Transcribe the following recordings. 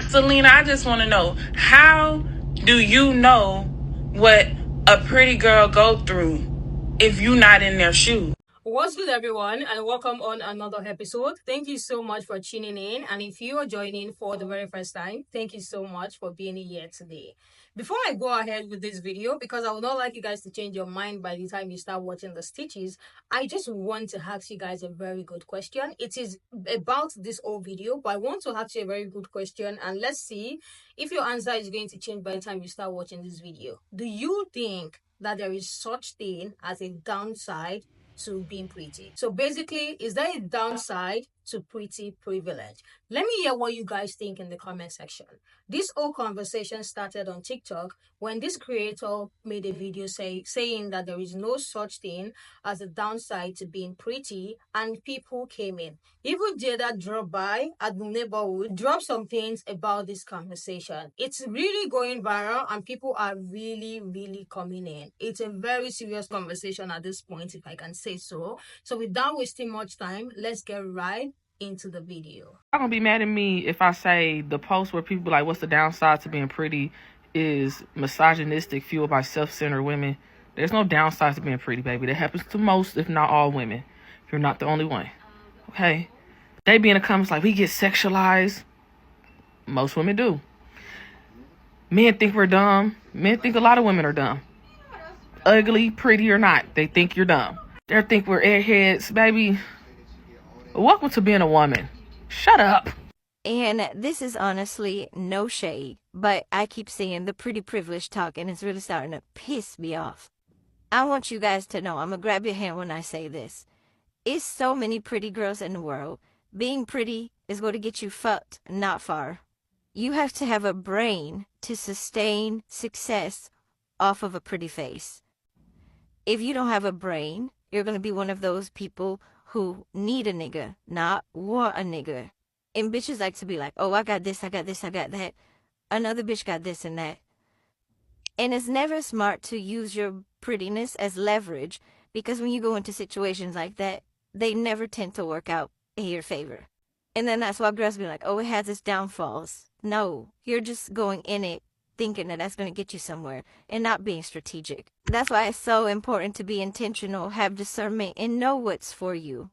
So, Lena, I just want to know, how do you know what a pretty girl go through if you not in their shoes? What's good, everyone, and welcome on another episode. Thank you so much for tuning in. And if you are joining for the very first time, thank you so much for being here today. Before I go ahead with this video, because I would not like you guys to change your mind by the time you start watching the stitches, I just want to ask you guys a very good question. It is about this whole video, but I want to ask you a very good question, and let's see if your answer is going to change by the time you start watching this video. Do you think that there is such thing as a downside to being pretty? So basically, is there a downside to pretty privilege? Let me hear what you guys think in the comment section. This whole conversation started on TikTok when this creator made a video saying that there is no such thing as a downside to being pretty, and people came in. Even Jada dropped by at the neighborhood, dropped some things about this conversation. It's really going viral and people are really coming in. It's a very serious conversation at this point, if I can say so. So without wasting much time, let's get right into the video. Y'all gonna be mad at me if I say the post where people be like, what's the downside to being pretty, is misogynistic, fueled by self-centered women. There's no downside to being pretty, baby. That happens to most, if not all, women. You're not the only one. Okay? They be in the comments like, we get sexualized. Most women do. Men think we're dumb. Men think a lot of women are dumb. Ugly, pretty or not, they think you're dumb. They think we're airheads, baby. Welcome to being a woman. Shut up. And this is honestly no shade, but I keep seeing the pretty privilege talk and it's really starting to piss me off. I want you guys to know, I'm gonna grab your hand when I say this. It's so many pretty girls in the world. Being pretty is going to get you fucked not far. You have to have a brain to sustain success off of a pretty face. If you don't have a brain, you're going to be one of those people who need a nigga, not want a nigga. And bitches like to be like, oh, I got this, I got this, I got that. Another bitch got this and that. And it's never smart to use your prettiness as leverage, because when you go into situations like that, they never tend to work out in your favor. And then that's why girls be like, oh, it has its downfalls. No, you're just going in it thinking that that's going to get you somewhere and not being strategic. That's why it's so important to be intentional, have discernment, and know what's for you,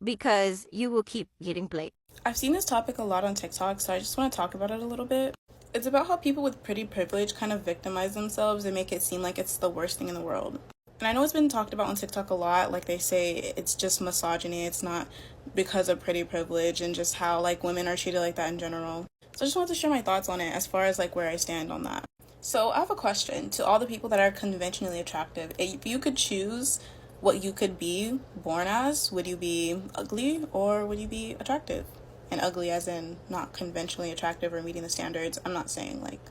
because you will keep getting played. I've seen this topic a lot on TikTok, so I just want to talk about it a little bit. It's about how people with pretty privilege kind of victimize themselves and make it seem like it's the worst thing in the world. And I know it's been talked about on TikTok a lot, like they say it's just misogyny, it's not because of pretty privilege, and just how like women are treated like that in general. So I just wanted to share my thoughts on it as far as like where I stand on that. So I have a question to all the people that are conventionally attractive. If you could choose what you could be born as, would you be ugly or would you be attractive? And ugly as in not conventionally attractive or meeting the standards. I'm not saying like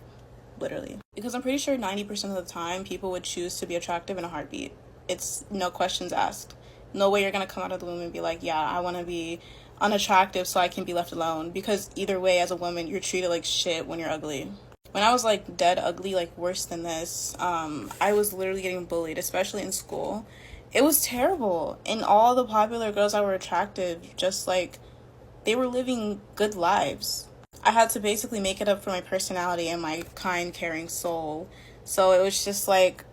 literally. Because I'm pretty sure 90% of the time people would choose to be attractive in a heartbeat. It's no questions asked. No way you're going to come out of the womb and be like, yeah, I want to be unattractive so I can be left alone. Because either way, as a woman, you're treated like shit when you're ugly. When I was like dead ugly, like worse than this, I was literally getting bullied, especially in school. It was terrible. And all the popular girls that were attractive, just like, they were living good lives. I had to basically make it up for my personality and my kind, caring soul. So it was just like,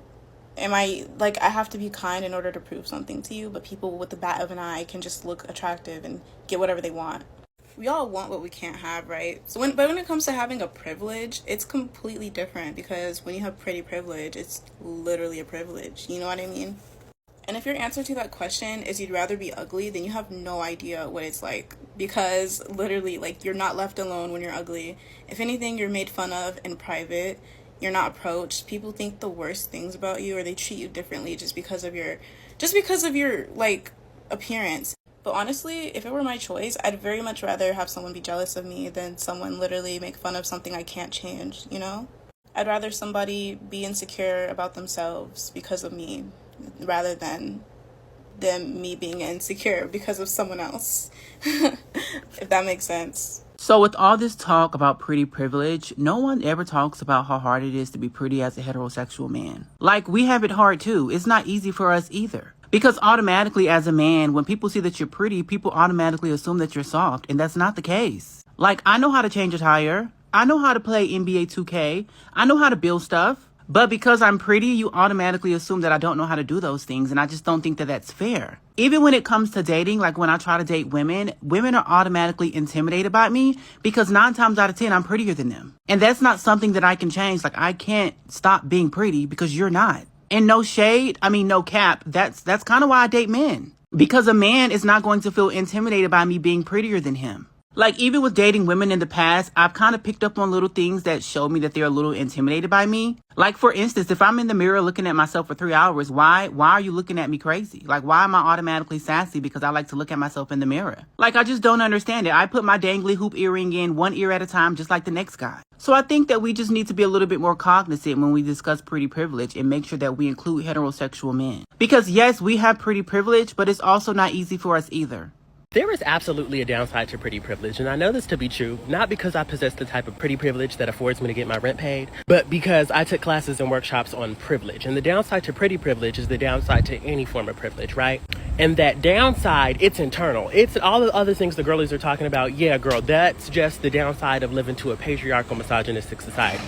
I have to be kind in order to prove something to you, but people with the bat of an eye can just look attractive and get whatever they want. We all want what we can't have, right? But when it comes to having a privilege, it's completely different, because when you have pretty privilege, it's literally a privilege. You know what I mean? And if your answer to that question is you'd rather be ugly, then you have no idea what it's like. Because literally, like, you're not left alone when you're ugly. If anything, you're made fun of in private. You're not approached. People think the worst things about you, or they treat you differently just because of your like appearance. But honestly, if it were my choice, I'd very much rather have someone be jealous of me than someone literally make fun of something I can't change, you know? I'd rather somebody be insecure about themselves because of me rather than me being insecure because of someone else. If that makes sense. So with all this talk about pretty privilege, no one ever talks about how hard it is to be pretty as a heterosexual man. Like, we have it hard too. It's not easy for us either. Because automatically as a man, when people see that you're pretty, people automatically assume that you're soft, and that's not the case. Like, I know how to change a tire. I know how to play NBA 2K. I know how to build stuff. But because I'm pretty, you automatically assume that I don't know how to do those things. And I just don't think that that's fair. Even when it comes to dating, like when I try to date women, women are automatically intimidated by me because 9 times out of 10, I'm prettier than them. And that's not something that I can change. Like, I can't stop being pretty because you're not. And no shade, no cap. That's kind of why I date men. Because a man is not going to feel intimidated by me being prettier than him. Like, even with dating women in the past, I've kind of picked up on little things that show me that they're a little intimidated by me. Like, for instance, if I'm in the mirror looking at myself for 3 hours, why are you looking at me crazy? Like, why am I automatically sassy because I like to look at myself in the mirror? Like, I just don't understand it. I put my dangly hoop earring in one ear at a time, just like the next guy. So I think that we just need to be a little bit more cognizant when we discuss pretty privilege and make sure that we include heterosexual men. Because yes, we have pretty privilege, but it's also not easy for us either. There is absolutely a downside to pretty privilege, and I know this to be true, not because I possess the type of pretty privilege that affords me to get my rent paid, but because I took classes and workshops on privilege. And the downside to pretty privilege is the downside to any form of privilege, right? And that downside, it's internal. It's all the other things the girlies are talking about. Yeah, girl, that's just the downside of living to a patriarchal, misogynistic society.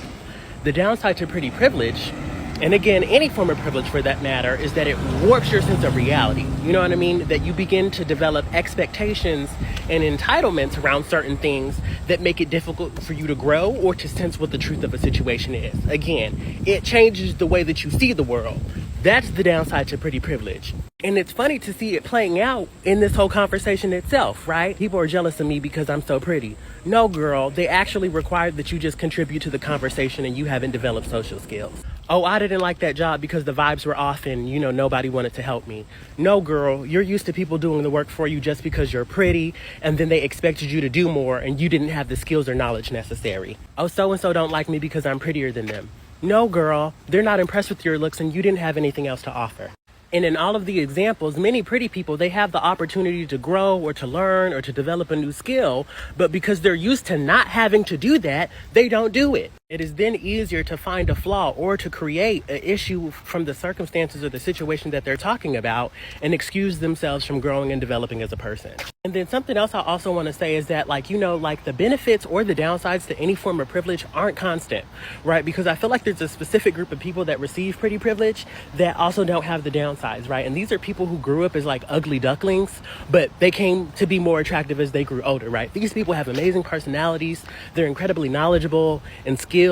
The downside to pretty privilege, and again, any form of privilege for that matter, is that it warps your sense of reality. You know what I mean? That you begin to develop expectations and entitlements around certain things that make it difficult for you to grow or to sense what the truth of a situation is. Again, it changes the way that you see the world. That's the downside to pretty privilege. And it's funny to see it playing out in this whole conversation itself, right? People are jealous of me because I'm so pretty. No, girl, they actually required that you just contribute to the conversation and you haven't developed social skills. Oh, I didn't like that job because the vibes were off and, nobody wanted to help me. No, girl, you're used to people doing the work for you just because you're pretty, and then they expected you to do more and you didn't have the skills or knowledge necessary. Oh, so-and-so don't like me because I'm prettier than them. No, girl, they're not impressed with your looks and you didn't have anything else to offer. And in all of the examples, many pretty people, they have the opportunity to grow or to learn or to develop a new skill, but because they're used to not having to do that, they don't do it. It is then easier to find a flaw or to create an issue from the circumstances or the situation that they're talking about and excuse themselves from growing and developing as a person. And then something else I also want to say is that, the benefits or the downsides to any form of privilege aren't constant, right? Because I feel like there's a specific group of people that receive pretty privilege that also don't have the downsides, right? And these are people who grew up as ugly ducklings, but they came to be more attractive as they grew older, right? These people have amazing personalities. They're incredibly knowledgeable and skilled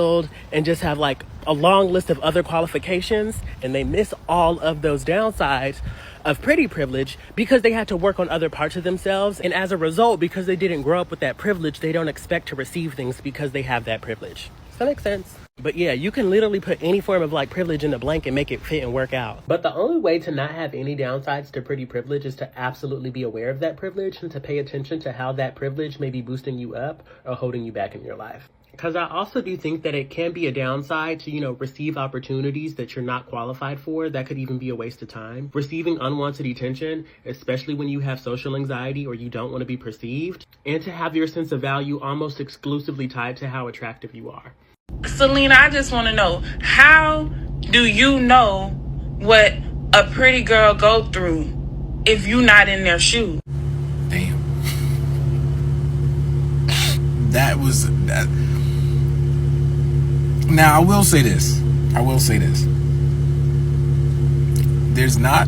and just have a long list of other qualifications, and they miss all of those downsides of pretty privilege because they had to work on other parts of themselves. And as a result, because they didn't grow up with that privilege, they don't expect to receive things because they have that privilege. Does that make sense? But yeah, you can literally put any form of privilege in a blank and make it fit and work out. But the only way to not have any downsides to pretty privilege is to absolutely be aware of that privilege and to pay attention to how that privilege may be boosting you up or holding you back in your life. Because I also do think that it can be a downside to, receive opportunities that you're not qualified for. That could even be a waste of time. Receiving unwanted attention, especially when you have social anxiety or you don't want to be perceived. And to have your sense of value almost exclusively tied to how attractive you are. Selena, I just want to know, how do you know what a pretty girl go through if you're not in their shoes? Damn. That was that. Now, I will say this. There's not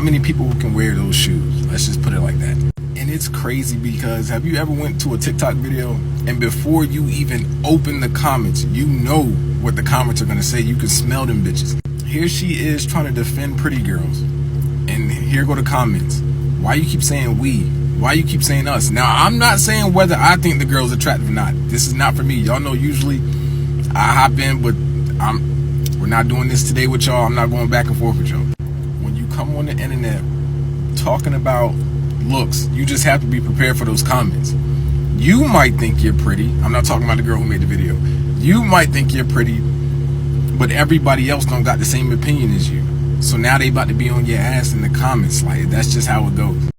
many people who can wear those shoes. Let's just put it like that. And it's crazy because have you ever went to a TikTok video and before you even open the comments, you know what the comments are going to say. You can smell them bitches. Here she is trying to defend pretty girls. And here go the comments. Why you keep saying we? Why you keep saying us? Now, I'm not saying whether I think the girl's attractive or not. This is not for me. Y'all know usually I hop in, but we're not doing this today with y'all. I'm not going back and forth with y'all. When you come on the internet talking about looks, you just have to be prepared for those comments. You might think you're pretty. I'm not talking about the girl who made the video. You might think you're pretty, but everybody else don't got the same opinion as you. So now they about to be on your ass in the comments. That's just how it goes.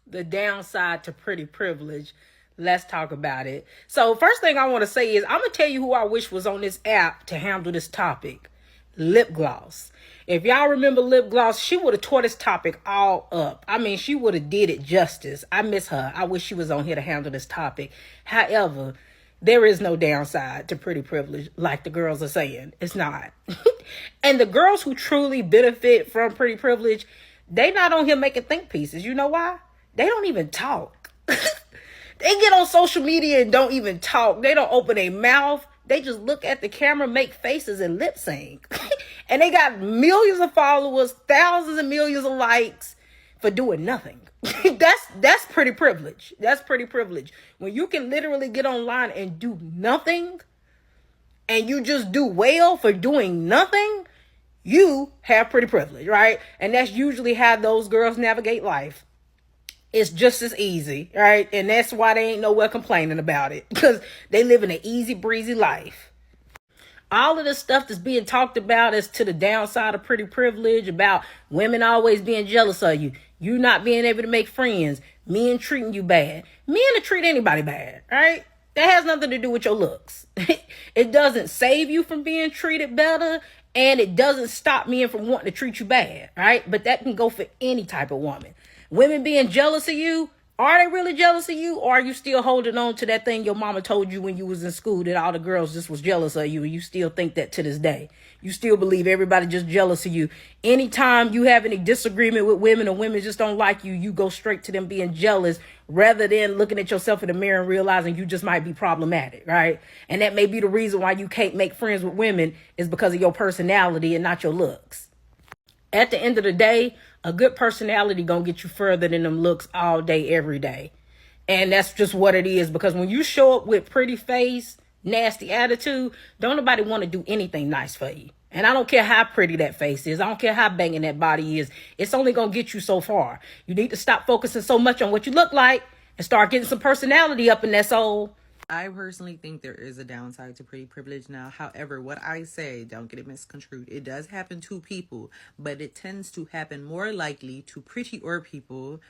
The downside to pretty privilege. Let's talk about it. So first thing I want to say is I'm going to tell you who I wish was on this app to handle this topic. Lip gloss. If y'all remember lip gloss, she would have tore this topic all up. I mean, she would have did it justice. I miss her. I wish she was on here to handle this topic. However, There is no downside to pretty privilege, like the girls are saying. It's not. And the girls who truly benefit from pretty privilege, they not on here making think pieces. You know why? They don't even talk. They get on social media and don't even talk. They don't open their mouth. They just look at the camera, make faces, and lip sync. And they got millions of followers, thousands and millions of likes for doing nothing. That's pretty privilege. That's pretty privilege. When you can literally get online and do nothing, and you just do well for doing nothing, you have pretty privilege, right? And that's usually how those girls navigate life. It's just as easy, right? And that's why they ain't nowhere complaining about it, because they live in an easy breezy life. All of the stuff that's being talked about as to the downside of pretty privilege, about women always being jealous of you, you not being able to make friends, men treating you bad. Men will treat anybody bad, right? That has nothing to do with your looks. It doesn't save you from being treated better, and it doesn't stop men from wanting to treat you bad, right? But that can go for any type of woman. Women being jealous of you, are they really jealous of you? Or are you still holding on to that thing your mama told you when you was in school, that all the girls just was jealous of you, and you still think that to this day? You still believe everybody just jealous of you. Anytime you have any disagreement with women, or women just don't like you, you go straight to them being jealous, rather than looking at yourself in the mirror and realizing you just might be problematic, right? And that may be the reason why you can't make friends with women, is because of your personality and not your looks. At the end of the day, a good personality gonna get you further than them looks all day, every day. And that's just what it is, because when you show up with pretty face, nasty attitude, don't nobody want to do anything nice for you. And I don't care how pretty that face is. I don't care how banging that body is. It's only gonna get you so far. You need to stop focusing so much on what you look like and start getting some personality up in that soul. I personally think there is a downside to pretty privilege now. However, what I say, don't get it misconstrued. It does happen to people, but it tends to happen more likely to prettier people,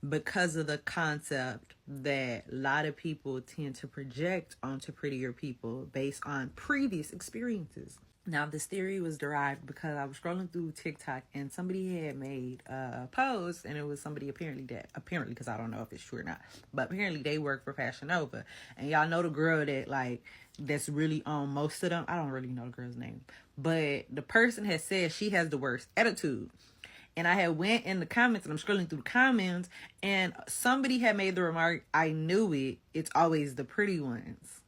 because of the concept that a lot of people tend to project onto prettier people based on previous experiences. Now, this theory was derived because I was scrolling through TikTok and somebody had made a post, and it was somebody apparently, because I don't know if it's true or not, but apparently they work for Fashion Nova. And y'all know the girl that that's really on most of them. I don't really know the girl's name, but the person has said she has the worst attitude. And I had went in the comments, and I'm scrolling through the comments, and somebody had made the remark, I knew it, it's always the pretty ones.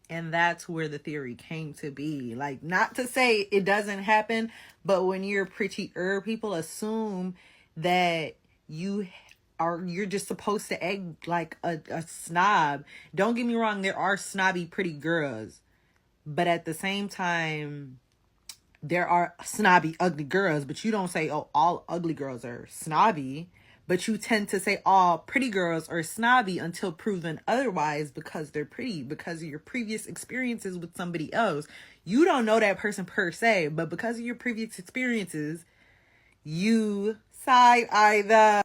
And that's where the theory came to be. Like, not to say it doesn't happen, but when you're prettier, people assume that you're just supposed to act like a snob. Don't get me wrong, there are snobby pretty girls, but at the same time, there are snobby ugly girls. But you don't say, oh, all ugly girls are snobby. But you tend to say all pretty girls are snobby until proven otherwise, because they're pretty, because of your previous experiences with somebody else. You don't know that person per se, but because of your previous experiences, you side-eye them.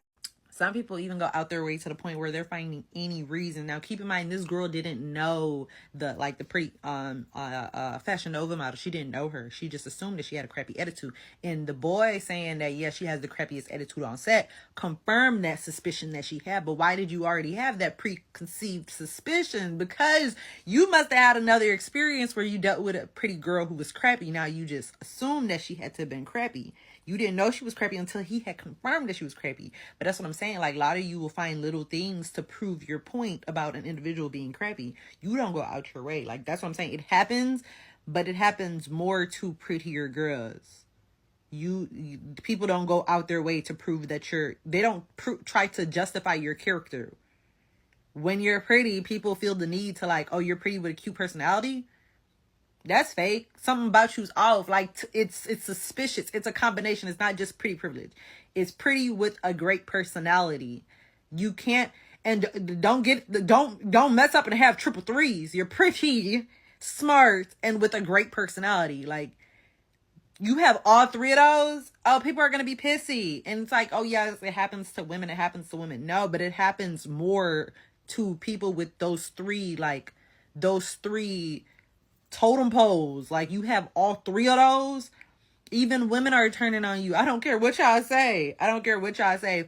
Some people even go out their way to the point where they're finding any reason. Now, keep in mind, this girl didn't know the pretty Fashion Nova model. She didn't know her. She just assumed that she had a crappy attitude. And the boy saying that, yeah, she has the crappiest attitude on set, confirmed that suspicion that she had. But why did you already have that preconceived suspicion? Because you must have had another experience where you dealt with a pretty girl who was crappy. Now you just assumed that she had to have been crappy. You didn't know she was crappy until he had confirmed that she was crappy. But that's what I'm saying. Like, a lot of you will find little things to prove your point about an individual being crappy. You don't go out your way. Like, that's what I'm saying. It happens, but it happens more to prettier girls. People don't go out their way to prove that they don't try to justify your character. When you're pretty, people feel the need to like, oh, you're pretty with a cute personality. That's fake. Something about you's off. Like, it's suspicious. It's a combination. It's not just pretty privilege. It's pretty with a great personality. You can't, and don't mess up and have triple threes. You're pretty, smart, and with a great personality. Like, you have all three of those, oh, people are going to be pissy. And it's like, oh, yes, it happens to women. It happens to women. No, but it happens more to people with those three totem poles. Like, you have all three of those, even women are turning on you. I don't care what y'all say.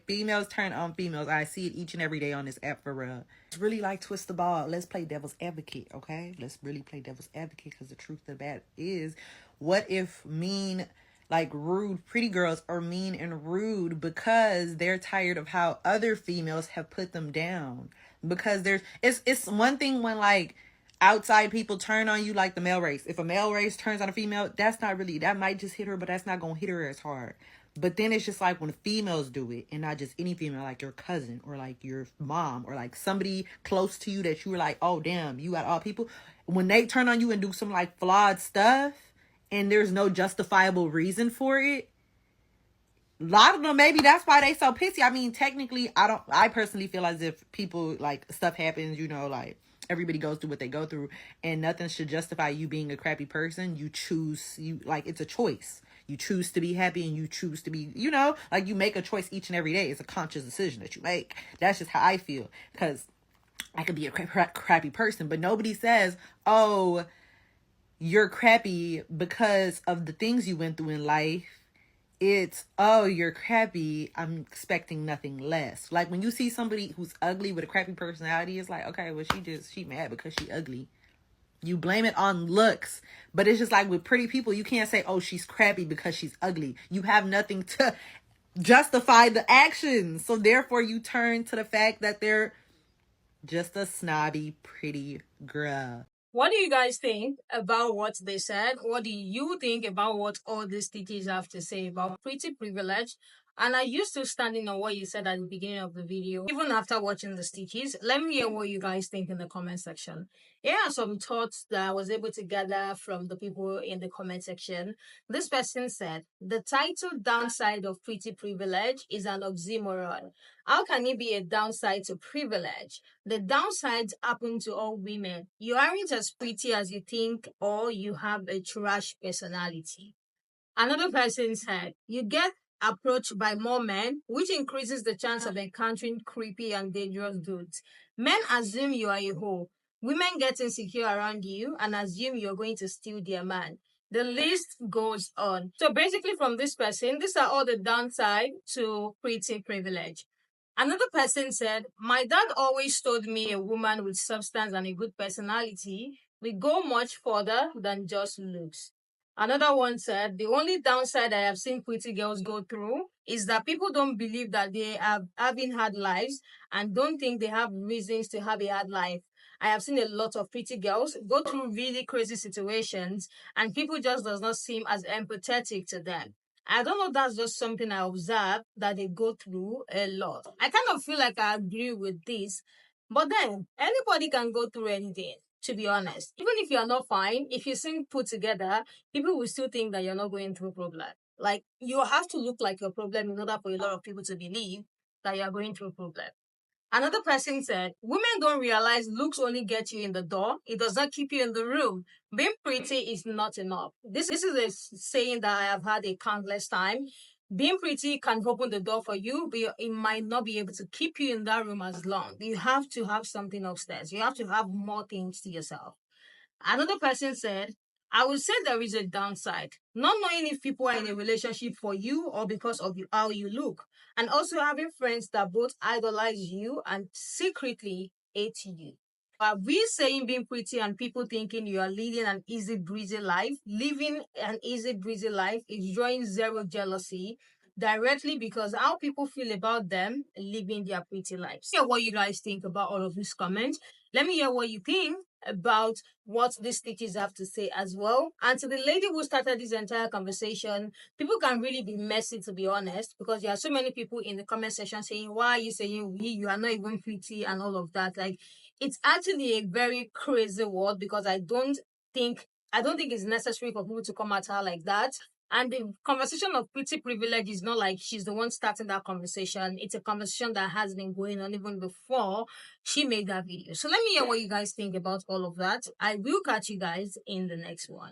Females turn on females. I see it each and every day on this app, for real. really like twist the ball. Let's play devil's advocate, okay? Let's really play devil's advocate, because the truth of the matter is, what if mean, like rude pretty girls are mean and rude because they're tired of how other females have put them down? Because it's one thing when like outside people turn on you, like the male race. If a male race turns on a female, that might just hit her, but that's not gonna hit her as hard. But then it's just like when females do it, and not just any female, like your cousin or like your mom or like somebody close to you that you were like, oh damn, you got all people. When they turn on you and do some like flawed stuff and there's no justifiable reason for it, a lot of them, maybe that's why they so pissy. I mean, technically, I personally feel as if people, like, stuff happens, you know, like, everybody goes through what they go through, and nothing should justify you being a crappy person. Like, it's a choice. You choose to be happy, and you choose to be, you know, like, you make a choice each and every day. It's a conscious decision that you make. That's just how I feel, because I could be a crappy person, but nobody says, oh, you're crappy because of the things you went through in life. It's, oh, you're crappy, I'm expecting nothing less. Like, when you see somebody who's ugly with a crappy personality, it's like, okay, well, she mad because she ugly. You blame it on looks. But it's just like with pretty people, you can't say, oh, she's crappy because she's ugly. You have nothing to justify the actions. So therefore, you turn to the fact that they're just a snobby, pretty girl. What do you guys think about what they said? What do you think about what all these teachers have to say about pretty privilege? And I used to standing on what you said at the beginning of the video. Even after watching the stitches, let me hear what you guys think in the comment section. Here are some thoughts that I was able to gather from the people in the comment section. This person said, the title downside of pretty privilege is an oxymoron. How can it be a downside to privilege? The downsides happen to all women. You aren't as pretty as you think, or you have a trash personality. Another person said, you get approached by more men, which increases the chance of encountering creepy and dangerous dudes. Men assume you are a hoe. Women get insecure around you and assume you're going to steal their man. The list goes on. So basically from this person, these are all the downside to pretty privilege. Another person said, my dad always told me a woman with substance and a good personality will go much further than just looks. Another one said, the only downside I have seen pretty girls go through is that people don't believe that they have having hard lives and don't think they have reasons to have a hard life. I have seen a lot of pretty girls go through really crazy situations and people just does not seem as empathetic to them. I don't know, that's just something I observe that they go through a lot. I kind of feel like I agree with this, but then anybody can go through anything, to be honest. Even if you're not fine, if you seem put together, people will still think that you're not going through a problem. Like, you have to look like your problem in order for a lot of people to believe that you're going through a problem. Another person said, women don't realize looks only get you in the door. It does not keep you in the room. Being pretty is not enough. This is a saying that I have had a countless time. Being pretty can open the door for you, but it might not be able to keep you in that room as long. You have to have something upstairs. You have to have more things to yourself. Another person said, I would say there is a downside. Not knowing if people are in a relationship for you or because of how you look. And also having friends that both idolize you and secretly hate you. Are we saying being pretty and people thinking you are leading an easy breezy life? Living an easy breezy life is drawing zero jealousy directly because how people feel about them living their pretty lives. Hear what you guys think about all of these comments. Let me hear what you think about what these teachers have to say as well. And to the lady who started this entire conversation, people can really be messy, to be honest, because there are so many people in the comment section saying, why are you saying we? You are not even pretty and all of that. Like, it's actually a very crazy word because I don't think it's necessary for people to come at her like that. And the conversation of pretty privilege is not like she's the one starting that conversation. It's a conversation that has been going on even before she made that video. So let me hear what you guys think about all of that. I will catch you guys in the next one.